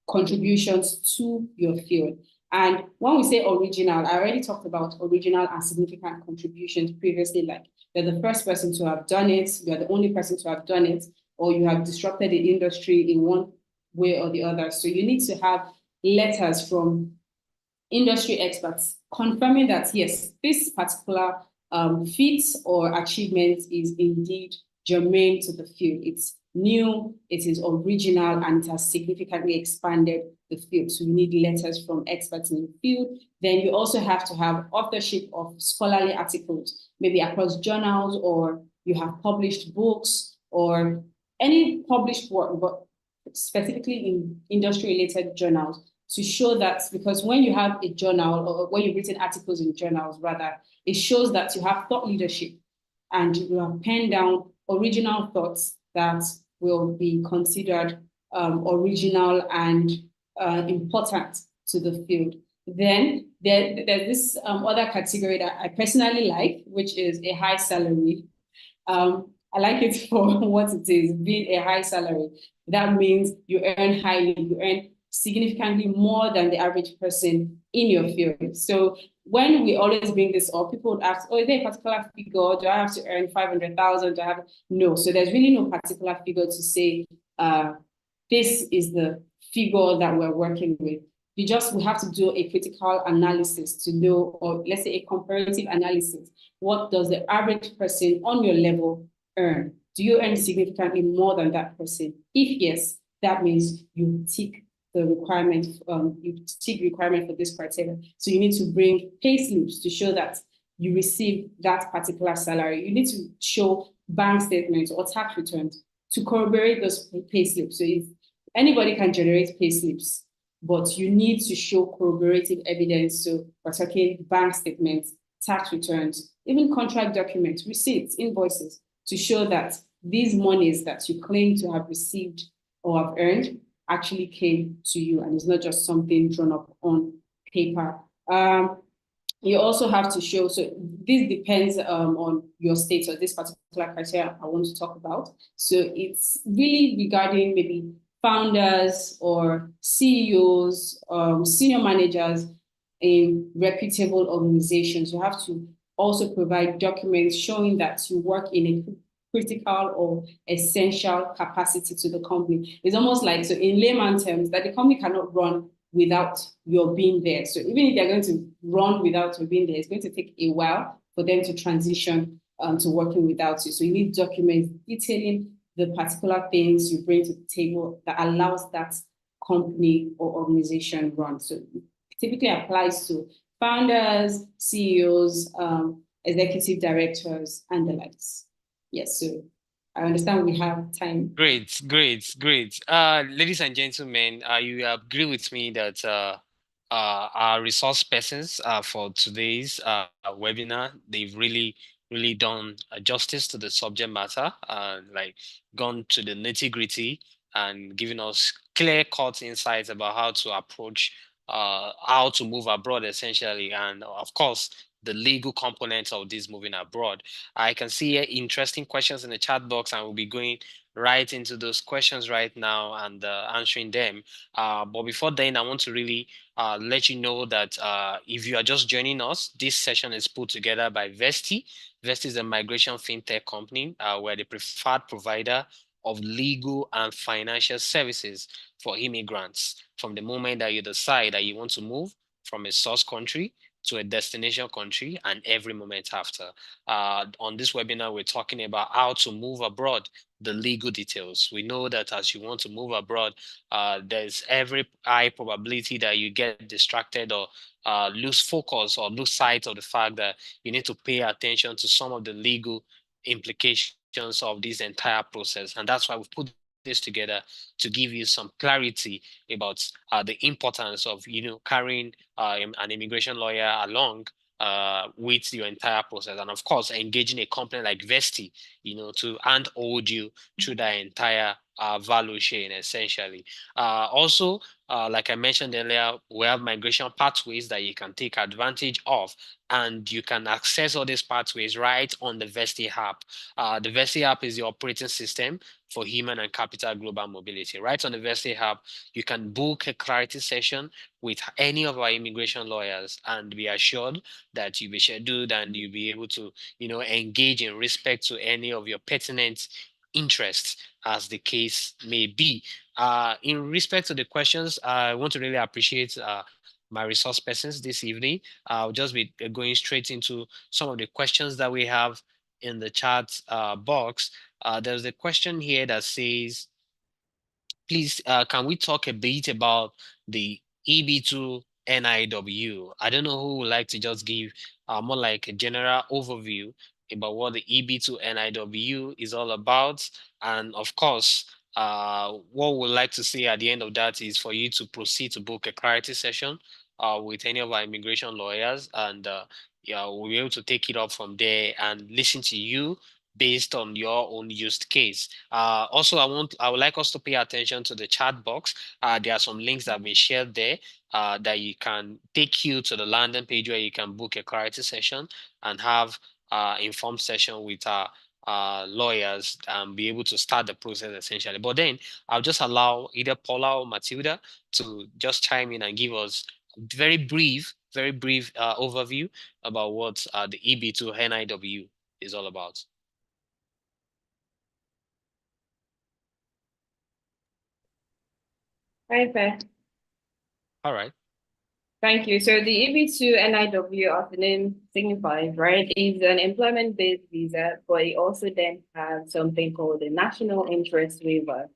contributions to your field. And when we say original, I already talked about original and significant contributions previously, like you're the first person to have done it, you're the only person to have done it, or you have disrupted the industry in one way or the other. So you need to have letters from industry experts confirming that, yes, this particular feat or achievement is indeed germane to the field. It's new, it is original, and it has significantly expanded the field. So you need letters from experts in the field. Then you also have to have authorship of scholarly articles, maybe across journals, or you have published books or any published work, but specifically in industry-related journals, to show that, because when you have a journal or when you've written articles in journals, rather, it shows that you have thought leadership and you have penned down original thoughts that will be considered original and important to the field. Then there's this other category that I personally like, which is a high salary. I like it for what it is, being a high salary. That means you earn highly, you earn significantly more than the average person in your field. So when we always bring this up, people would ask, oh, is there a particular figure? Do I have to earn 500,000? Do I have? No. So there's really no particular figure to say, this is the figure that we're working with. We have to do a critical analysis to know, or let's say a comparative analysis. What does the average person on your level earn? Do you earn significantly more than that person? If yes, that means you tick the requirement, requirement for this criteria. So you need to bring pay slips to show that you receive that particular salary. You need to show bank statements or tax returns to corroborate those pay slips. So if anybody can generate pay slips, but you need to show corroborative evidence. So we're talking bank statements, tax returns, even contract documents, receipts, invoices, to show that these monies that you claim to have received or have earned actually came to you, and it's not just something drawn up on paper. You also have to show, so this depends on your state, or this particular criteria I want to talk about. So it's really regarding maybe founders or CEOs, senior managers in reputable organizations. You have to also provide documents showing that you work in a critical or essential capacity to the company. It's almost like, so in layman terms, that the company cannot run without your being there. So even if they're going to run without your being there, it's going to take a while for them to transition to working without you. So you need documents detailing the particular things you bring to the table that allows that company or organization run. So it typically applies to founders, CEOs, executive directors, and the likes. Yes, so I understand we have time. Great, great, great. Ladies and gentlemen, you agree with me that our resource persons for today's webinar, they've really done justice to the subject matter, like gone to the nitty-gritty and given us clear-cut insights about how to approach how to move abroad essentially, and of course, the legal components of this moving abroad. I can see interesting questions in the chat box, and we'll be going right into those questions right now and answering them. But before then, I want to really let you know that if you are just joining us, this session is put together by Vesti. Vesti is a migration fintech company. We're the preferred provider of legal and financial services for immigrants from the moment that you decide that you want to move from a source country to a destination country and every moment after. On this webinar, we're talking about how to move abroad, the legal details. We know that as you want to move abroad, there's every high probability that you get distracted or lose focus or lose sight of the fact that you need to pay attention to some of the legal implications of this entire process. And that's why we've put this together to give you some clarity about the importance of, carrying an immigration lawyer along with your entire process, and of course engaging a company like Vesti, to handhold you through that entire value chain essentially. Also, like I mentioned earlier, we have migration pathways that you can take advantage of, and you can access all these pathways right on the Vesti app. The Vesti app is the operating system for human and capital global mobility. Right on the Vesti app, you can book a clarity session with any of our immigration lawyers and be assured that you'll be scheduled and you'll be able to, engage in respect to any of your pertinent interests, as the case may be. In respect to the questions, I want to really appreciate my resource persons this evening. I'll just be going straight into some of the questions that we have in the chat box. There's a question here that says, please, can we talk a bit about the EB2 NIW? I don't know who would like to just give more like a general overview about what the EB2 NIW is all about. And of course, what we'd like to see at the end of that is for you to proceed to book a clarity session with any of our immigration lawyers, and yeah, we'll be able to take it up from there and listen to you based on your own used case. Also, I would like us to pay attention to the chat box. There are some links that have been shared there that you can take you to the landing page where you can book a clarity session and have informed session with our lawyers and be able to start the process essentially. But then I'll just allow either Paula or Matilda to just chime in and give us a very brief overview about what the EB2 NIW is all about. Right there. All right. Thank you. So the EB2 NIW, as the name signifies, right, is an employment-based visa, but it also then has something called a national interest waiver.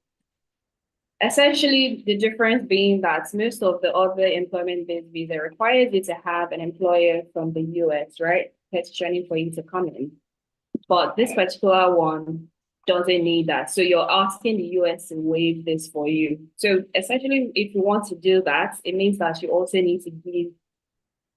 Essentially, the difference being that most of the other employment-based visa requires you to have an employer from the US, right, petitioning for you to come in. But this particular one doesn't need that. So you're asking the US to waive this for you. So essentially, if you want to do that, it means that you also need to give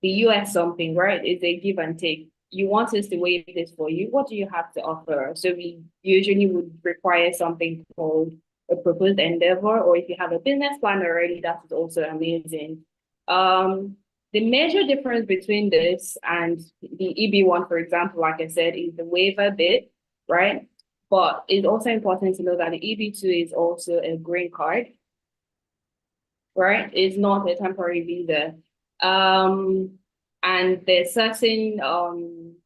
the US something, right? It's a give and take. You want us to waive this for you. What do you have to offer? So we usually would require something called a proposed endeavor, or if you have a business plan already, that is also amazing. The major difference between this and the EB one, for example, like I said, is the waiver bit, right? But it's also important to know that the EB2 is also a green card, right? It's not a temporary visa. And there's certain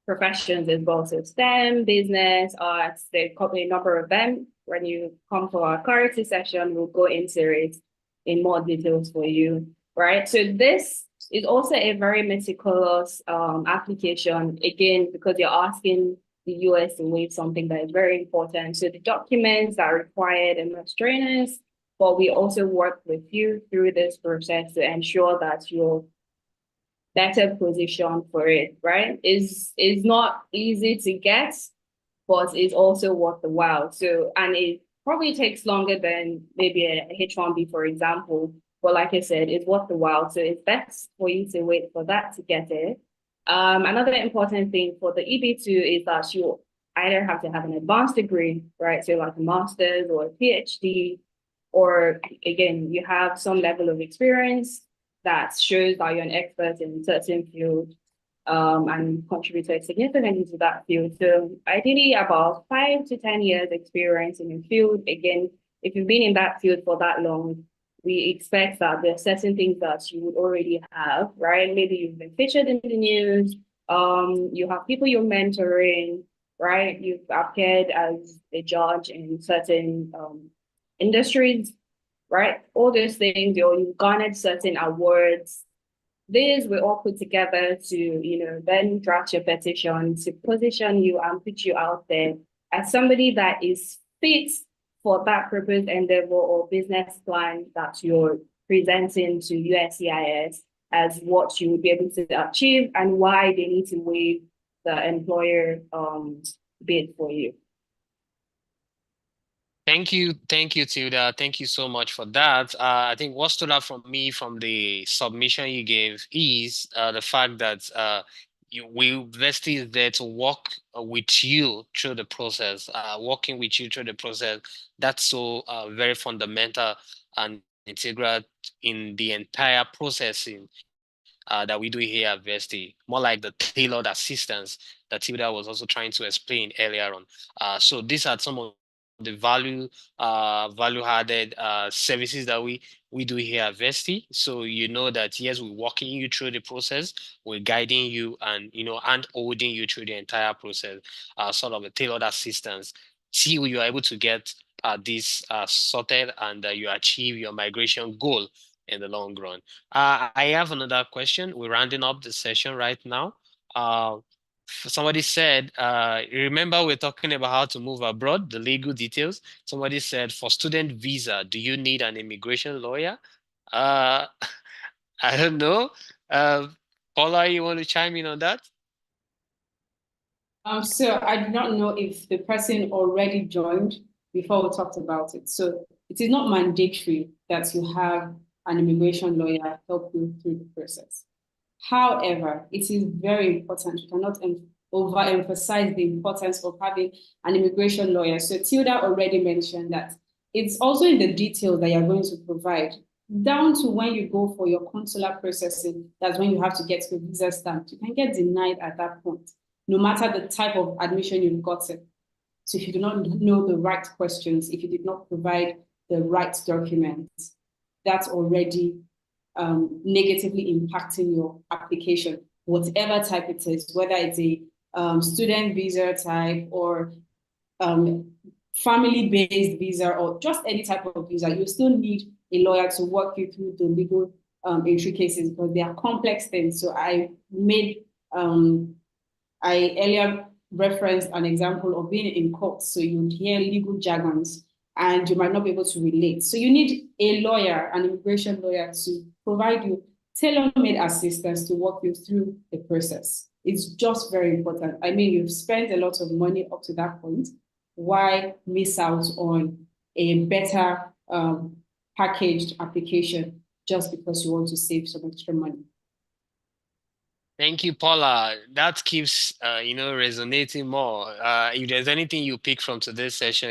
professions as well. So STEM, business, arts, there's a number of them. When you come to our clarity session, we'll go into it in more details for you, right? So this is also a very meticulous application, again, because you're asking the US to waive something that is very important. So the documents that are required and must trainers, but we also work with you through this process to ensure that you're better position for it, right? Is not easy to get, but it's also worth the while. So, and it probably takes longer than maybe a H1B, for example. But like I said, it's worth the while. So it's best for you to wait for that to get it. Another important thing for the EB2 is that you either have to have an advanced degree, right? So like a master's or a PhD, or again, you have some level of experience that shows that you're an expert in a certain field and contributed significantly to that field. So ideally about 5 to 10 years experience in your field. Again, if you've been in that field for that long, we expect that there are certain things that you would already have, right? Maybe you've been featured in the news, you have people you're mentoring, right? You've appeared as a judge in certain industries, right? All those things, or you've garnered certain awards. These were all put together to, then draft your petition to position you and put you out there as somebody that is fit for that proposed endeavor or business plan that you're presenting to USCIS as what you would be able to achieve and why they need to waive the employer bid for you. Thank you, Tilda. Thank you so much for that. I think what stood out from me from the submission you gave is the fact that University is there to walk with you through the process, walking with you through the process. That's so very fundamental and integral in the entire processing that we do here at Vesti, more like the tailored assistance that Tilda was also trying to explain earlier on. So these are some of the value added services that we do here at Vesti. So you know that yes, we're walking you through the process, we're guiding you, and and holding you through the entire process, sort of a tailored assistance till you are able to get this sorted and you achieve your migration goal in the long run. I have another question. We're rounding up the session right now. Somebody said, remember we're talking about how to move abroad, the legal details. Somebody said, for student visa, do you need an immigration lawyer? Uh, I don't know. Paula, you want to chime in on that? So I do not know if the person already joined before we talked about it. So it is not mandatory that you have an immigration lawyer help you through the process. However, it is very important. We cannot overemphasize the importance of having an immigration lawyer. So Tilda already mentioned that it's also in the details that you're going to provide, down to when you go for your consular processing. That's when you have to get your visa stamped. You can get denied at that point, no matter the type of admission you've gotten. So if you do not know the right questions, if you did not provide the right documents, that's already negatively impacting your application, whatever type it is, whether it's a student visa type or family-based visa or just any type of visa. You still need a lawyer to walk you through the legal intricacies because they are complex things. So I earlier referenced an example of being in court. So you hear legal jargons and you might not be able to relate. So you need a lawyer, an immigration lawyer, to provide you tailor-made assistance to walk you through the process. It's just very important. I mean, you've spent a lot of money up to that point. why miss out on a better packaged application just because you want to save some extra money? Thank you, Paula. That keeps resonating more. If there's anything you pick from today's session,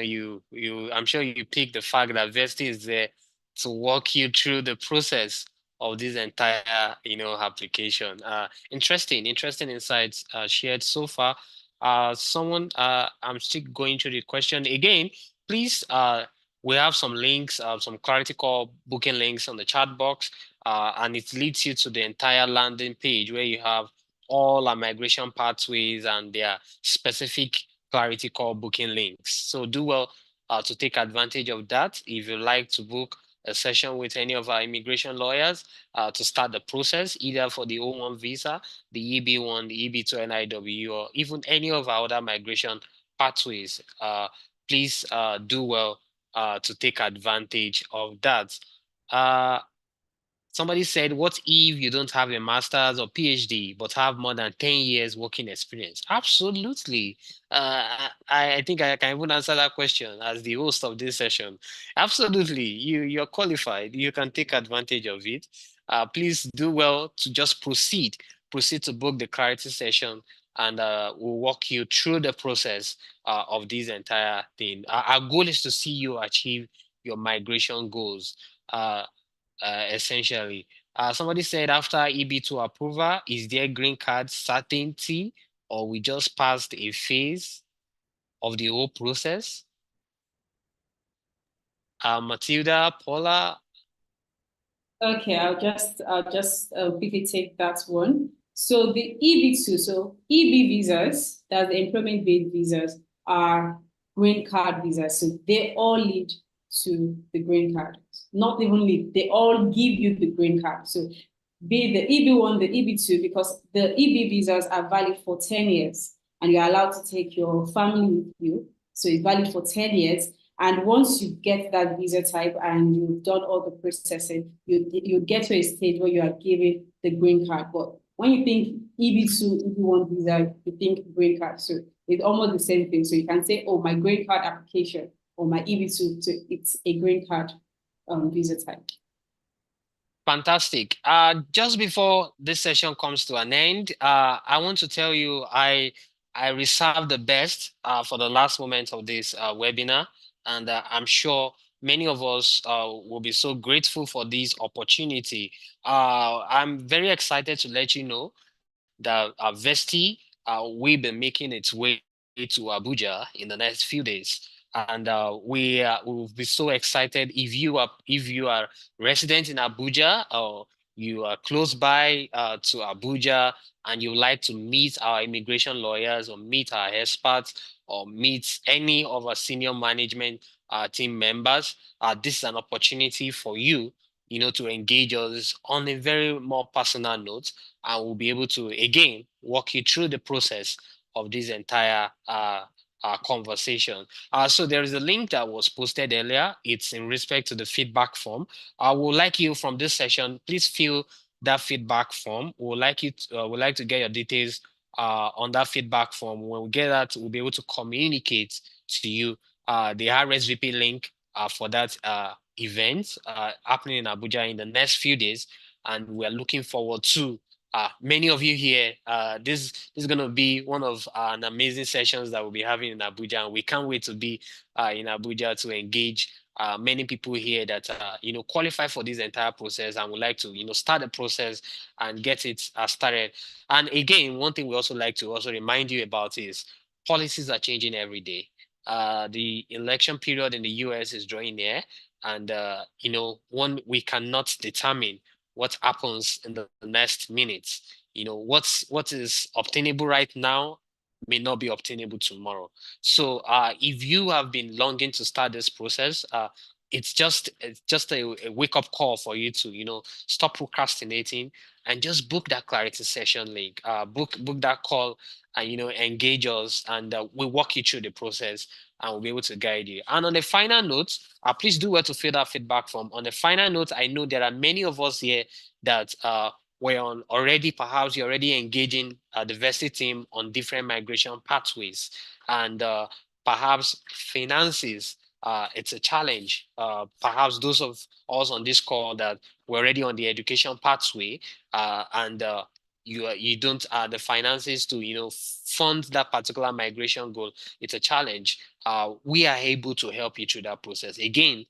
I'm sure you pick the fact that Vesti is there to walk you through the process of this entire application. Interesting insights shared so far. I'm still going through the question again. Please, we have some links, some clarity call booking links on the chat box, and it leads you to the entire landing page where you have all our migration pathways and their specific clarity call booking links. So do well to take advantage of that. If you like to book a session with any of our immigration lawyers to start the process, either for the O1 visa, the EB1, the EB2 NIW, or even any of our other migration pathways, please do well to take advantage of that. Somebody said, what if you don't have a master's or PhD, but have more than 10 years working experience? Absolutely. I think I can even answer that question as the host of this session. Absolutely. You're qualified. You can take advantage of it. Please do well to just proceed. Proceed to book the clarity session, and we'll walk you through the process of this entire thing. Our goal is to see you achieve your migration goals. Essentially. Somebody said after EB2 approval, is there green card certainty, or we just passed a phase of the whole process? Matilda, Paula. Okay, I'll quickly take that one. So the EB2, so EB visas, that's the employment-based visas, are green card visas. So they all lead to the green card. Not even lead, they all give you the green card. So be the EB1, the EB2, because the EB visas are valid for 10 years and you're allowed to take your family with you. So it's valid for 10 years. And once you get that visa type and you've done all the processing, you get to a stage where you are given the green card. But when you think EB2, EB1 visa, you think green card. So it's almost the same thing. So you can say, oh, my green card application or my EB2, so it's a green card visa type. Fantastic. Just before this session comes to an end, I want to tell you I reserved the best for the last moment of this webinar, and I'm sure many of us will be so grateful for this opportunity. I'm very excited to let you know that Vesti will be making its way to Abuja in the next few days. And we will be so excited if you are resident in Abuja or you are close by to Abuja and you like to meet our immigration lawyers or meet our experts or meet any of our senior management team members. This is an opportunity for you, to engage us on a very more personal note, and we'll be able to again walk you through the process of this entire conversation. So there is a link that was posted earlier. It's in respect to the feedback form. I would like you from this session, please fill that feedback form. We'd like to get your details on that feedback form. When we get that, we'll be able to communicate to you the RSVP link for that event happening in Abuja in the next few days. And we're looking forward to many of you here. This is going to be one of an amazing sessions that we'll be having in Abuja, and we can't wait to be in Abuja to engage many people here that qualify for this entire process and would like to start the process and get it started. And again, one thing we also like to also remind you about is policies are changing every day. The election period in the US is drawing near, and one we cannot determine what happens in the next minutes. What is obtainable right now may not be obtainable tomorrow. So if you have been longing to start this process, it's just a wake-up call for you to stop procrastinating and just book that clarity session link. Book that call and engage us, and we'll walk you through the process and we'll be able to guide you. And on the final note, please do well to fill that feedback form. On the final note, I know there are many of us here that were on already, perhaps you're already engaging the Vesti team on different migration pathways. And Perhaps finances, it's a challenge. Perhaps those of us on this call that we're already on the education pathway, and you don't the finances to fund that particular migration goal, it's a challenge. We are able to help you through that process. Again,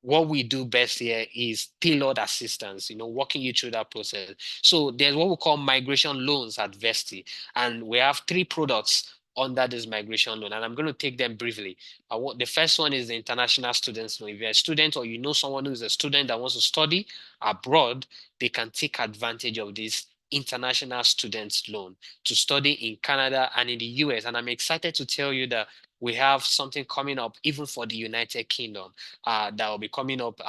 what we do best here is tailored assistance, walking you through that process. So there's what we call migration loans at Vesti, and we have three products under this migration loan, and I'm going to take them briefly. The first one is the international students loan. If you're a student or you know someone who is a student that wants to study abroad, they can take advantage of this international students loan to study in Canada and in the US. And I'm excited to tell you that we have something coming up even for the United Kingdom that will be coming up,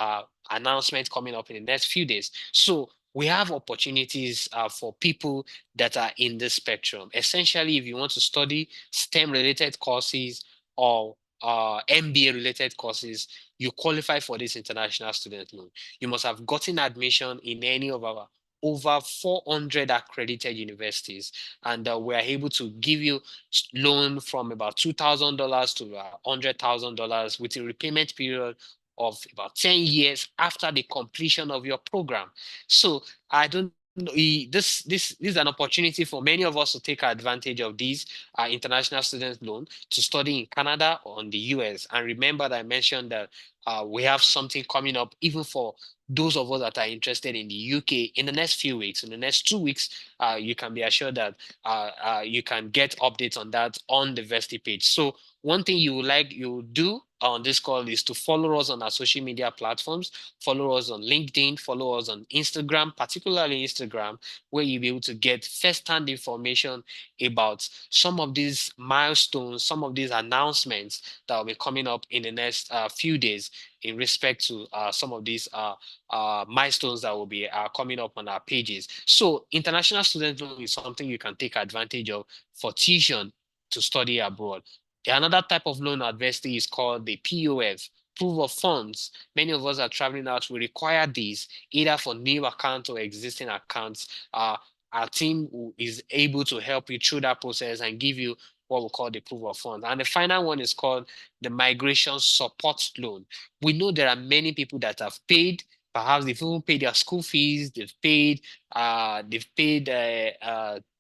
announcement coming up in the next few days. So we have opportunities for people that are in this spectrum. Essentially, if you want to study STEM related courses or MBA related courses, you qualify for this international student loan. You must have gotten admission in any of our over 400 accredited universities, and we are able to give you loan from about $2,000 to $100,000 with a repayment period of about 10 years after the completion of your program. So I don't know, this is an opportunity for many of us to take advantage of these international student loan to study in Canada or in the US. And remember that I mentioned that we have something coming up even for those of us that are interested in the UK in the next few weeks. In the next 2 weeks, you can be assured that you can get updates on that on the Vesti page. So one thing you do on this call is to follow us on our social media platforms, follow us on LinkedIn, follow us on Instagram, particularly Instagram, where you'll be able to get first-hand information about some of these milestones, some of these announcements that will be coming up in the next few days in respect to some of these milestones that will be coming up on our pages. So international student loan is something you can take advantage of for tuition to study abroad. Another type of loan adversity is called the POF, proof of funds. Many of us are traveling out. We require these either for new accounts or existing accounts. Our team is able to help you through that process and give you what we call the proof of funds. And the final one is called the migration support loan. We know there are many people that have paid. Perhaps they've even paid their school fees. They've paid to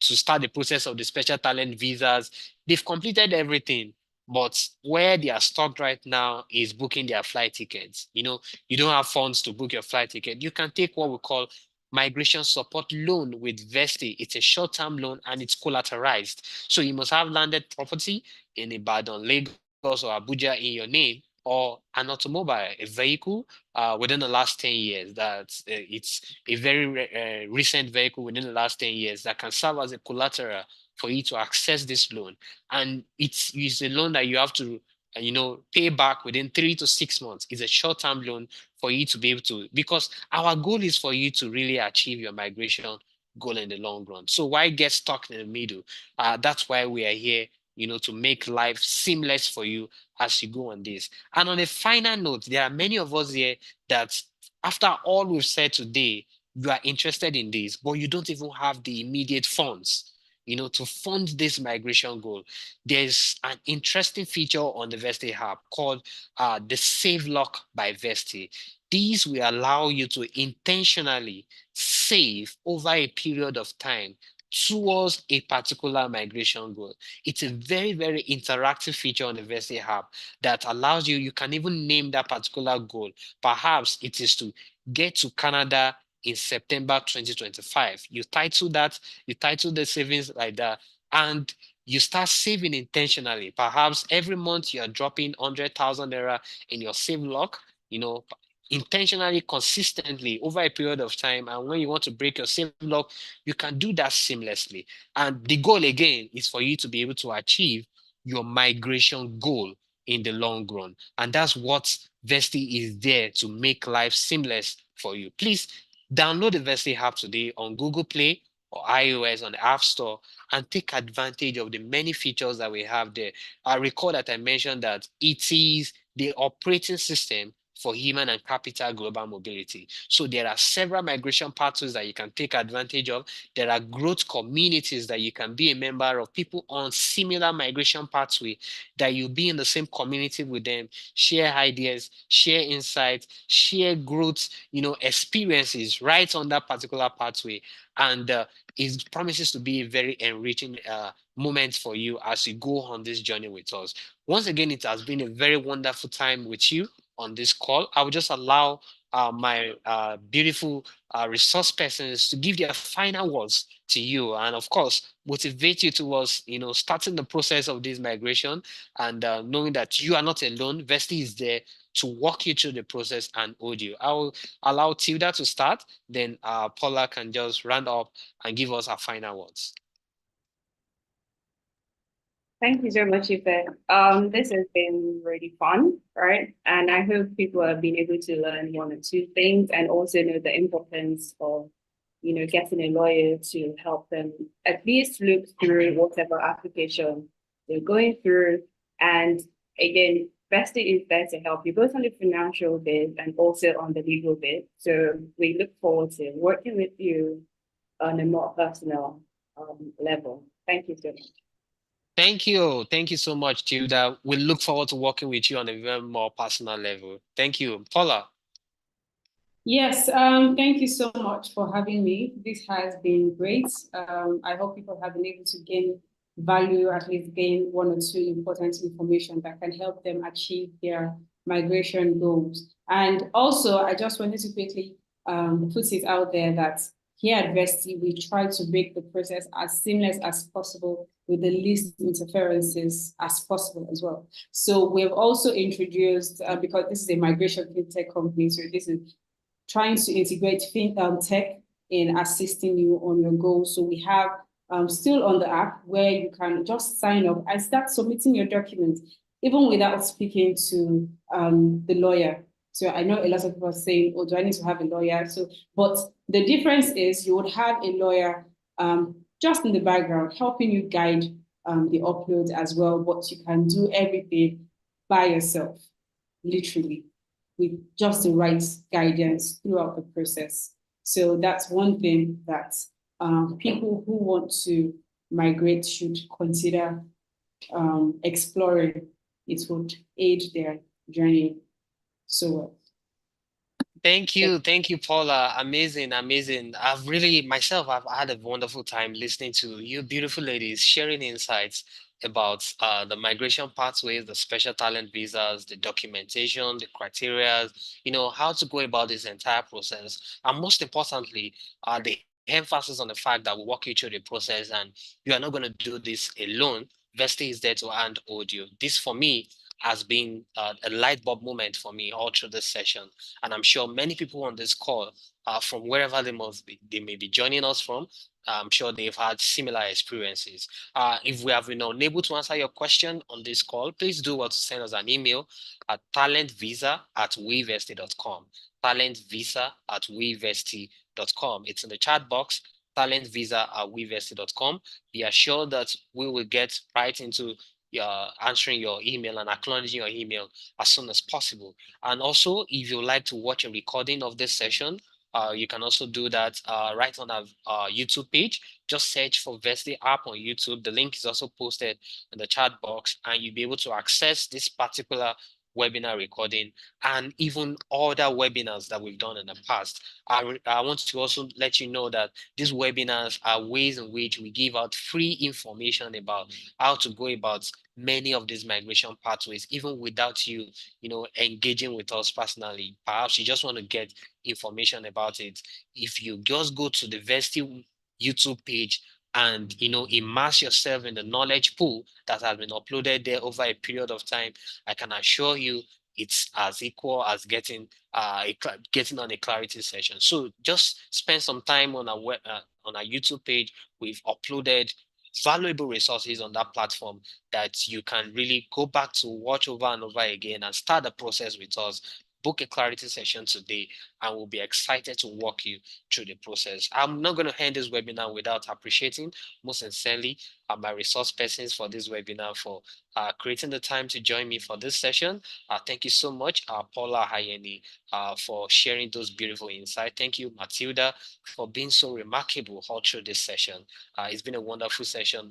start the process of the special talent visas. They've completed everything, but where they are stuck right now is booking their flight tickets. You don't have funds to book your flight ticket. You can take what we call migration support loan with Vesti. It's a short-term loan and it's collateralized. So you must have landed property in Ibadan, Lagos, or Abuja in your name, or an automobile, a vehicle within the last 10 years. It's a very recent vehicle within the last 10 years that can serve as a collateral for you to access this loan. And it's a loan that you have to pay back within 3 to 6 months. It's a short-term loan for you to be able to, because our goal is for you to really achieve your migration goal in the long run. So why get stuck in the middle? That's why we are here, to make life seamless for you as you go on this. And on a final note, there are many of us here that after all we've said today, you are interested in this, but you don't even have the immediate funds, to fund this migration goal. There's an interesting feature on the Vesti app called the Save Lock by Vesti. These will allow you to intentionally save over a period of time towards a particular migration goal. It's a very, very interactive feature on the Vesti app that allows you can even name that particular goal. Perhaps it is to get to Canada in September 2025. You title the savings like that, and you start saving intentionally. Perhaps every month you are dropping 100,000 naira in your save lock, you know, intentionally, consistently over a period of time. And when you want to break your save lock, you can do that seamlessly. And the goal again is for you to be able to achieve your migration goal in the long run. And that's what Vesti is there to make life seamless for you. Please download the Vesti app today on Google Play or iOS on the App Store and take advantage of the many features that we have there. I recall that I mentioned that it is the operating system for human and capital global mobility. So there are several migration pathways that you can take advantage of. There are growth communities that you can be a member of, people on similar migration pathway, that you be in the same community with them, share ideas, share insights, share growth, experiences right on that particular pathway. And it promises to be a very enriching moment for you as you go on this journey with us. Once again, it has been a very wonderful time with you on this call. I will just allow my beautiful resource persons to give their final words to you, and of course motivate you towards starting the process of this migration, and knowing that you are not alone. Vesti is there to walk you through the process and hold you. I will allow Tilda to start, then Paula can just round up and give us our final words. Thank you so much, Ife. This has been really fun, right? And I hope people have been able to learn one or two things and also know the importance of, getting a lawyer to help them at least look through whatever application they're going through. And again, Bestie is there to help you both on the financial bit and also on the legal bit. So we look forward to working with you on a more personal level. Thank you so much. Thank you. Thank you so much, Tilda. We look forward to working with you on a very more personal level. Thank you. Paula. Yes, thank you so much for having me. This has been great. I hope people have been able to gain value, at least gain one or two important information that can help them achieve their migration goals. And also, I just wanted to quickly put it out there that here at Vesti, we try to make the process as seamless as possible with the least interferences as possible as well. So we've also introduced, because this is a migration fintech company, so this is trying to integrate tech in assisting you on your goals. So we have still on the app where you can just sign up and start submitting your documents, even without speaking to the lawyer. So I know a lot of people are saying, oh, do I need to have a lawyer? So, but the difference is you would have a lawyer just in the background helping you guide the upload as well, but you can do everything by yourself, literally, with just the right guidance throughout the process. So that's one thing that people who want to migrate should consider exploring. It would aid their journey so well. Thank you. Thank you, Paula. Amazing, amazing. I've had a wonderful time listening to you beautiful ladies sharing insights about the migration pathways, the special talent visas, the documentation, the criteria, how to go about this entire process. And most importantly, the emphasis on the fact that we walk you through the process and you are not going to do this alone. Vesti is there to hand hold you. This for me has been a light bulb moment for me all through this session. And I'm sure many people on this call, from wherever they may be joining us from, I'm sure they've had similar experiences. If we have been unable to answer your question on this call, please do what to send us an email at talentvisa@wevesti.com. Talentvisa@wevesti.com. It's in the chat box. Talentvisa@wevesti.com. Be assured that we will get right into answering your email and acknowledging your email as soon as possible. And also, if you like to watch a recording of this session, you can also do that right on our YouTube page. Just search for Vesti app on YouTube. The link is also posted in the chat box, and you'll be able to access this particular webinar recording and even other webinars that we've done in the past. I want to also let you know that these webinars are ways in which we give out free information about how to go about many of these migration pathways, even without you, engaging with us personally. Perhaps you just want to get information about it. If you just go to the Vesti YouTube page and immerse yourself in the knowledge pool that has been uploaded there over a period of time, I can assure you it's as equal as getting getting on a clarity session. So just spend some time on our YouTube page. We've uploaded valuable resources on that platform that you can really go back to watch over and over again and start the process with us. Book a clarity session today, and we'll be excited to walk you through the process. I'm not going to end this webinar without appreciating most sincerely my resource persons for this webinar, for creating the time to join me for this session. Thank you so much, Paula Hayeni, for sharing those beautiful insights. Thank you, Matilda, for being so remarkable all through this session. It's been a wonderful session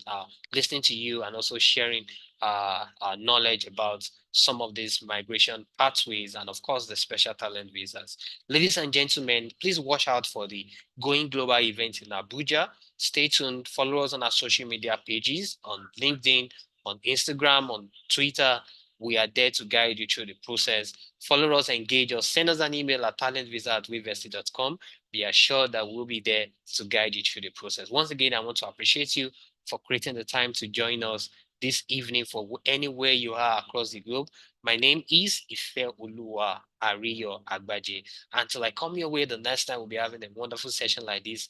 listening to you and also sharing knowledge about some of these migration pathways and of course the special talent visas. Ladies and gentlemen, please watch out for the Going Global event in Abuja. Stay tuned. Follow us on our social media pages on LinkedIn, on Instagram, on Twitter. We are there to guide you through the process. Follow us, engage us, send us an email at talentvisa@wavesty.com. Be assured that we'll be there to guide you through the process. Once again, I want to appreciate you for creating the time to join us this evening for anywhere you are across the globe. My name is Ife Oluwa Ariyo Agbaje. Until I come your way the next time, we'll be having a wonderful session like this.